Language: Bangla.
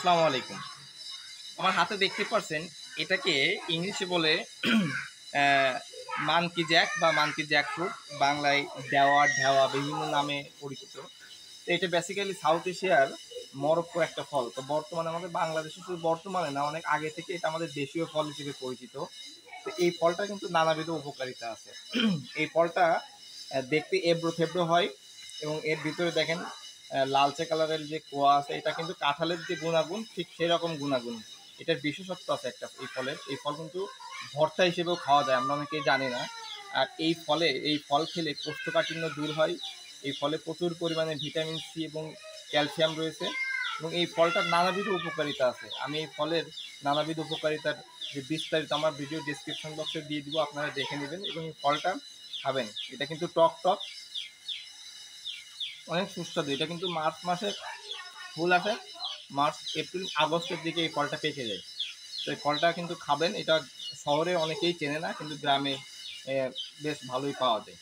আসসালামু আলাইকুম। আমার হাতে দেখতে পারছেন, এটাকে ইংলিশে বলে মানকি জ্যাক বা মানকি জ্যাক ফ্রুট, বাংলায় দেওয়া ঢেওয়া বিভিন্ন নামে পরিচিত। তো এটা বেসিক্যালি সাউথ এশিয়ার মরক্কোর একটা ফল। তো বর্তমানে আমাদের বাংলাদেশে, শুধু বর্তমানে না, অনেক আগে থেকে এটা আমাদের দেশীয় ফল হিসেবে পরিচিত। তো এই ফলটা কিন্তু নানাবিধ উপকারিতা আছে। এই ফলটা দেখতে এবড়ো থেবড়ো হয় এবং এর ভিতরে দেখেন লালচে কালারের যে কোয়া আছে, এটা কিন্তু কাঁঠালের যে গুণাগুণ ঠিক সেরকম গুণাগুণ। এটার বিশেষত্ব আছে একটা এই ফলের। এই ফল কিন্তু ভর্তা হিসেবেও খাওয়া যায়, আমরা অনেকেই জানি না। আর এই ফল খেলে কোষ্ঠকাঠিন্য দূর হয়। এই ফলে প্রচুর পরিমাণে ভিটামিন সি এবং ক্যালসিয়াম রয়েছে এবং এই ফলটার নানাবিধ উপকারিতা আছে। আমি এই ফলের নানাবিধ উপকারিতার যে বিস্তারিত আমার ভিডিও ডিসক্রিপশন বক্সে দিয়ে দিব, আপনারা দেখে নেবেন এবং এই ফলটা খাবেন। এটা কিন্তু টক টক, অনেক সুস্বাদু। এটা কিন্তু মার্চ মাসে ফুল আসে, মার্চ এপ্রিল আগস্টের দিকে এই ফলটা পেকে যায়। তো এই ফলটা কিন্তু খাবেন। এটা শহরে অনেকেই চেনে না, কিন্তু গ্রামে বেশ ভালোই পাওয়া যায়।